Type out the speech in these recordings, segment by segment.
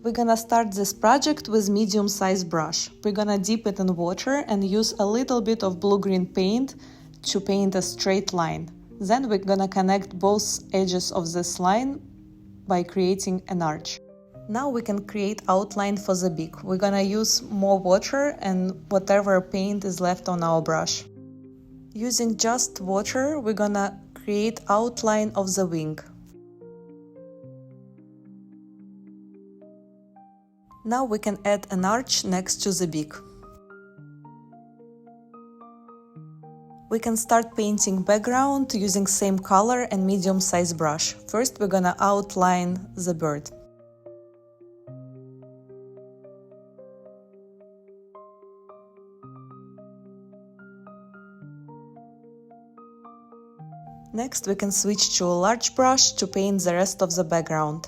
We're gonna start this project with medium-sized brush. We're gonna dip it in water and use a little bit of blue-green paint to paint a straight line. Then we're gonna connect both edges of this line by creating an arch. Now we can create outline for the beak. We're gonna use more water and whatever paint is left on our brush. Using just water, we're gonna create outline of the wing. Now we can add an arch next to the beak. We can start painting background using same color and medium-sized brush. First we're gonna outline the bird. Next we can switch to a large brush to paint the rest of the background.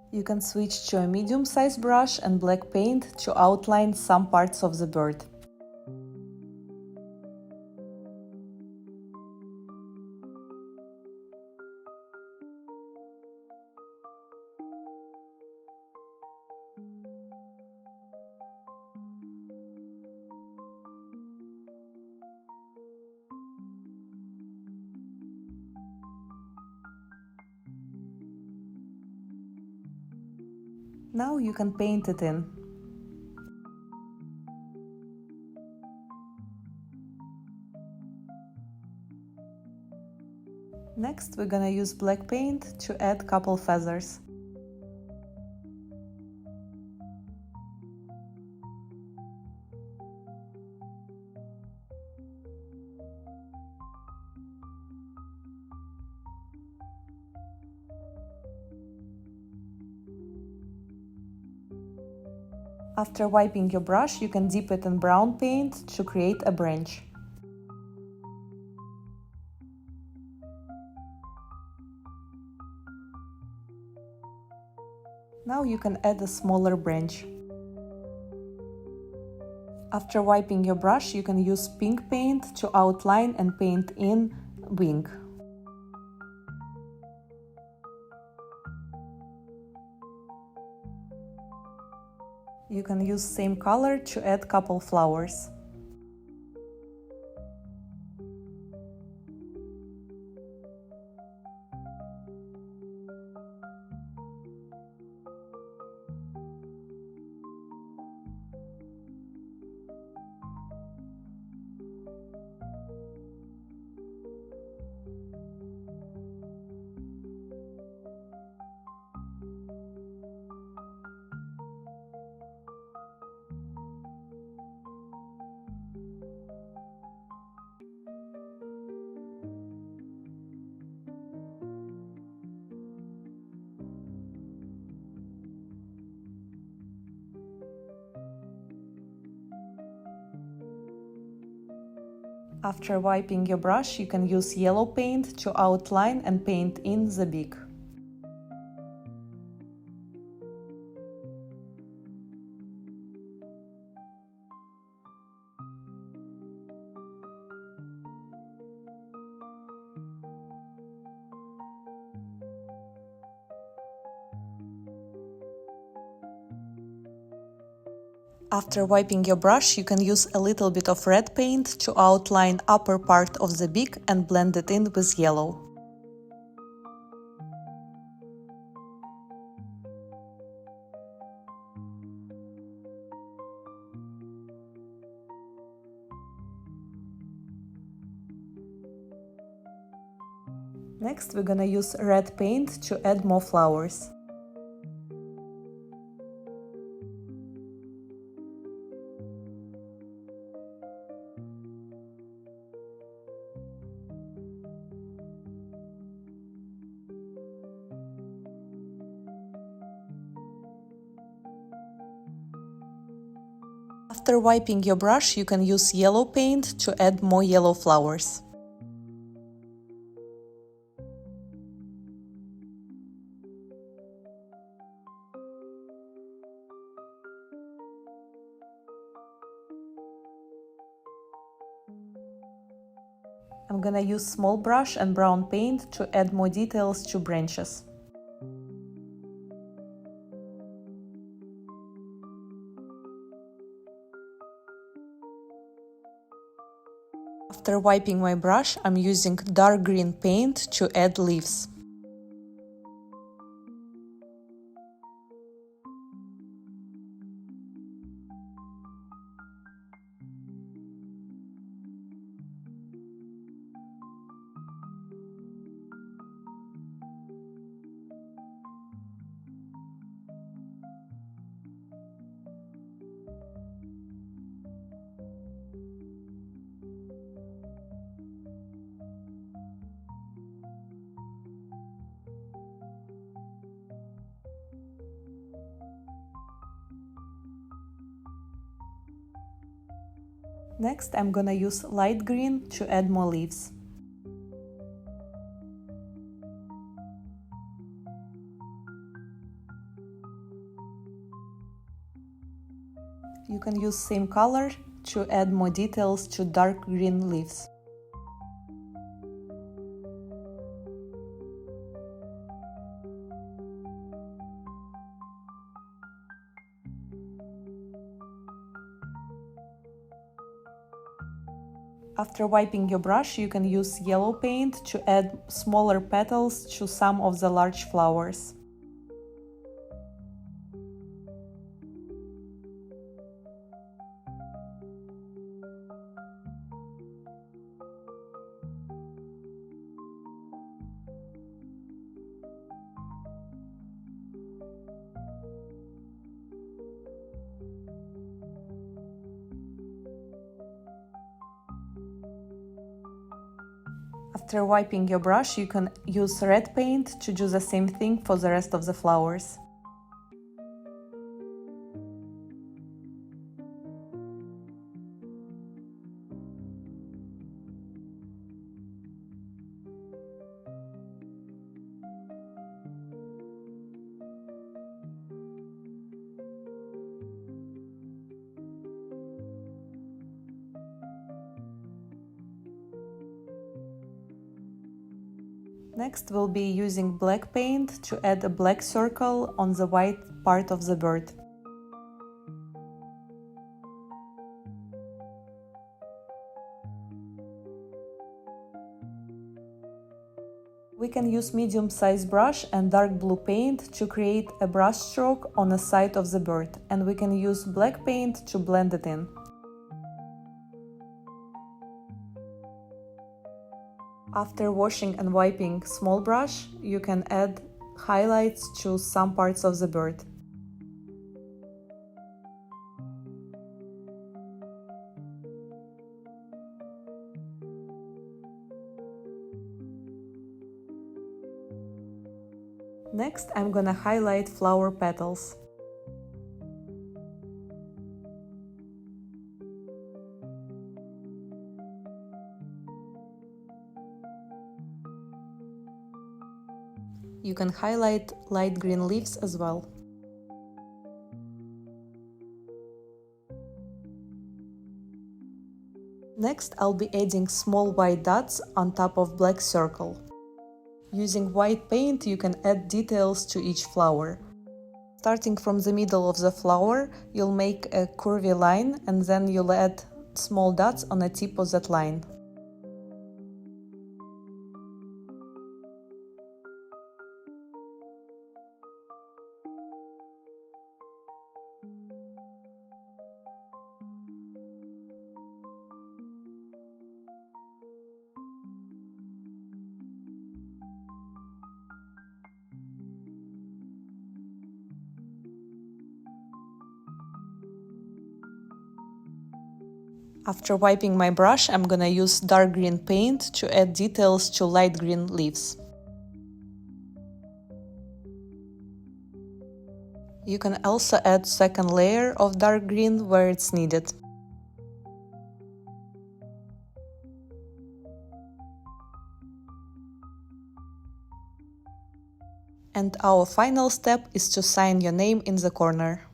You can switch to a medium-sized brush and black paint to outline some parts of the bird. Now you can paint it in. Next we're gonna use black paint to add couple feathers. After wiping your brush, you can dip it in brown paint to create a branch. Now you can add a smaller branch. After wiping your brush, you can use pink paint to outline and paint in wing. You can use same color to add couple flowers. After wiping your brush, you can use yellow paint to outline and paint in the beak. After wiping your brush, you can use a little bit of red paint to outline upper part of the beak and blend it in with yellow. Next, we're gonna use red paint to add more flowers. After wiping your brush, you can use yellow paint to add more yellow flowers. I'm gonna use small brush and brown paint to add more details to branches. After wiping my brush, I'm using dark green paint to add leaves. Next, I'm gonna use light green to add more leaves. You can use same color to add more details to dark green leaves. After wiping your brush, you can use yellow paint to add smaller petals to some of the large flowers. After wiping your brush, you can use red paint to do the same thing for the rest of the flowers. Next, we'll be using black paint to add a black circle on the white part of the bird. We can use medium-sized brush and dark blue paint to create a brush stroke on the side of the bird, and we can use black paint to blend it in. After washing and wiping small brush, you can add highlights to some parts of the bird. Next, I'm gonna highlight flower petals. You can highlight light green leaves as well. Next, I'll be adding small white dots on top of black circle. Using white paint, you can add details to each flower. Starting from the middle of the flower, you'll make a curvy line and then you'll add small dots on the tip of that line. After wiping my brush, I'm gonna use dark green paint to add details to light green leaves. You can also add second layer of dark green where it's needed. And our final step is to sign your name in the corner.